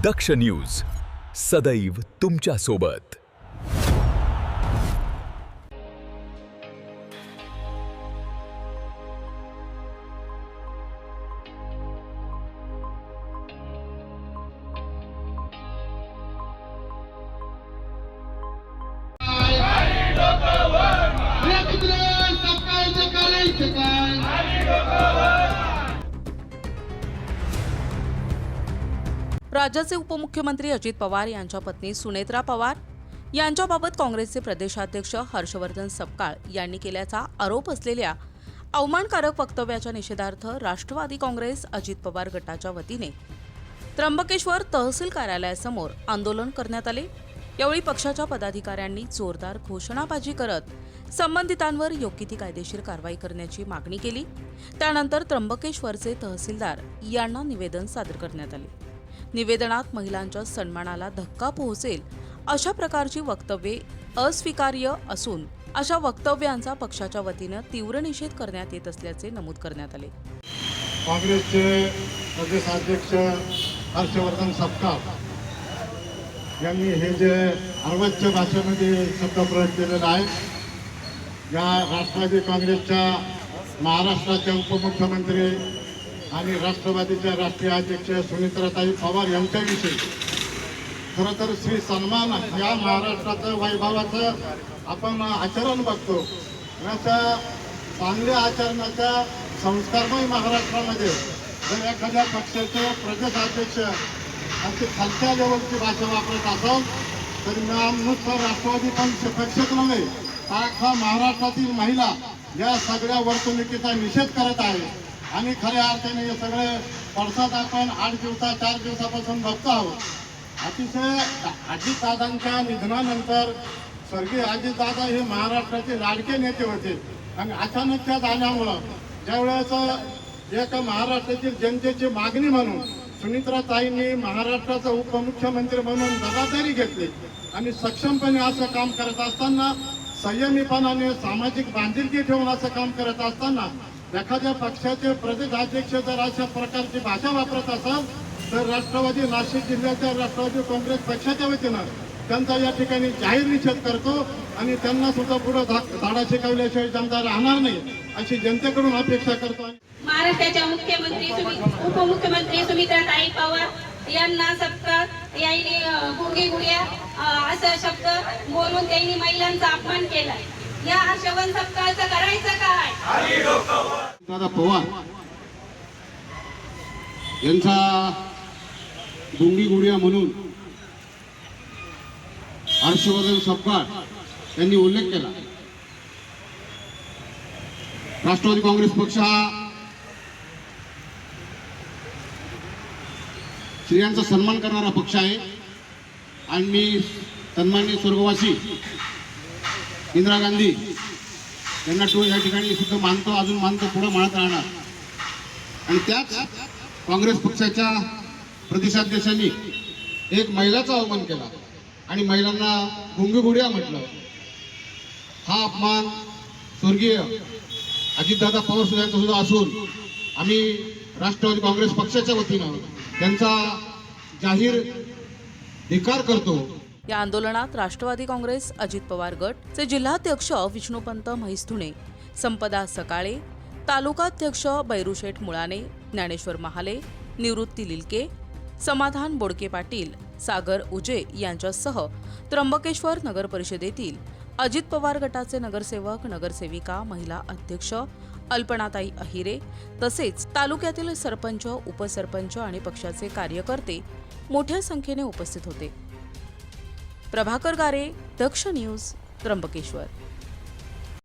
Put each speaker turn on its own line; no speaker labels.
दक्ष news सदैव तुमच्या सोबत।
राज्याचे उपमुख्यमंत्री अजित पवार यांच्या पत्नी सुनेत्रा पवार यांच्याबाबत काँग्रेसचे प्रदेशाध्यक्ष हर्षवर्धन सपकाळ यांनी केल्याचा आरोप असलेल्या अवमानकारक वक्तव्याच्या निषेधार्थ राष्ट्रवादी काँग्रेस अजित पवार गटाच्या वतीने त्र्यंबकेश्वर तहसील कार्यालयासमोर आंदोलन करण्यात आले। यावेळी पक्षाच्या पदाधिकाऱ्यांनी जोरदार घोषणाबाजी करत संबंधितांवर योग्य ती कायदेशीर कारवाई करण्याची मागणी केली। त्यानंतर त्र्यंबकेश्वरचे तहसीलदार यांना निवेदन सादर करण्यात आले। निवेदनात महिलांच्या सन्मानाला धक्का पोहोचेल अशा प्रकारची वक्तव्ये अस्वीकार्य असून अशा वक्तव्यांचा पक्षाच्या वतीने तीव्र निषेध करण्यात येत असल्याचे नमूद करण्यात आले।
काँग्रेसचे प्रदेशाध्यक्ष हर्षवर्धन सपकाळ यांनी हे जे अर्वाच्य भाषेमध्ये शब्द प्रयोग केलेला आहे, या राष्ट्रवादी काँग्रेसच्या महाराष्ट्राच्या उपमुख्यमंत्री आणि राष्ट्रवादीच्या राष्ट्रीय अध्यक्ष सुनेत्राताई पवार यांच्याविषयी खरं तर श्री सन्मान या महाराष्ट्राचं वैभवाचं आपण आचरण बघतो। अशा चांगल्या आचरणाच्या संस्कारमय महाराष्ट्रामध्ये जर एखाद्या पक्षाचे प्रदेशाध्यक्ष अशी खालच्या लेवलची भाषा वापरत असाल तर नुसतं राष्ट्रवादी पक्षच नव्हे, अख्खा महाराष्ट्रातील महिला या सगळ्या वर्तणुकीचा निषेध करत आहे। आणि खऱ्या अर्थाने हे सगळे पडसाद आपण 4 दिवसापासून बघतो आहोत। अतिशय अजितदादांच्या निधनानंतर स्वर्गीय अजितदादा हे महाराष्ट्राचे लाडके नेते होते आणि अचानक त्या जाण्यामुळं ज्यावेळेस एक महाराष्ट्रातील जनतेची मागणी म्हणून सुनेत्राताईंनी महाराष्ट्राचा उपमुख्यमंत्री म्हणून जबाबदारी घेतली आणि सक्षमपणे असं काम करत असताना, संयमीपणाने सामाजिक बांधिलकी ठेवून असं काम करत असताना एखाद्या पक्षाचे प्रदेशाध्यक्ष जर अशा प्रकारची भाषा वापरत असाल तर राष्ट्रवादी नाशिक जिल्ह्याच्या राष्ट्रवादी काँग्रेस पक्षाच्या वतीनं त्यांचा या ठिकाणी जाहीर निषेध करतो आणि त्यांना सुद्धा पुढे धाडा शिकवल्याशिवाय जनता राहणार नाही अशी जनतेकडून अपेक्षा करतो।
महाराष्ट्राच्या उपमुख्यमंत्री सुनेत्राताई पवार यांना सपकाळ यांनी भोगी गुड्या असा शब्द बोलून त्यांनी महिलांचा अपमान केला। या हर्षवर्धन सपकाळचं करायचं काय?
दादा पवार यांचा गुंगी गुडिया म्हणून हर्षवर्धन सपकाळ यांनी उल्लेख केला। राष्ट्रवादी काँग्रेस पक्ष हा स्त्रियांचा सन्मान करणारा पक्ष आहे आणि मी सन्माननीय स्वर्गवासी इंदिरा गांधी यांना या ठिकाणी सुद्धा मानतो, अजून मानतो, पुढे मानत राहणार। आणि त्याच काँग्रेस पक्षाच्या प्रदेशाध्यक्षांनी एक महिलाचा अवमान केला आणि महिलांना गुंगीगुड्या म्हटलं। हा अपमान स्वर्गीय अजितदादा पवार सुद्धा असून आम्ही राष्ट्रवादी काँग्रेस पक्षाच्या वतीनं त्यांचा जाहीर धिक्कार करतो।
या आंदोलनात राष्ट्रवादी काँग्रेस अजित पवार गटचे जिल्हाध्यक्ष विष्णुपंत म्हैसधुणे, संपदा सकाळे, तालुकाध्यक्ष बैरुशेठ मुळाने, ज्ञानेश्वर महाले, निवृत्ती लिलके, समाधान बोडके पाटील, सागर उजे यांच्यासह त्र्यंबकेश्वर नगर परिषदेतील अजित पवार गटाचे नगरसेवक, नगरसेविका, महिला अध्यक्ष अल्पनाताई अहिरे तसेच तालुक्यातील सरपंच, उपसरपंच आणि पक्षाचे कार्यकर्ते मोठ्या संख्येने उपस्थित होते। प्रभाकर गारे, दक्ष न्यूज, त्र्यंबकेश्वर।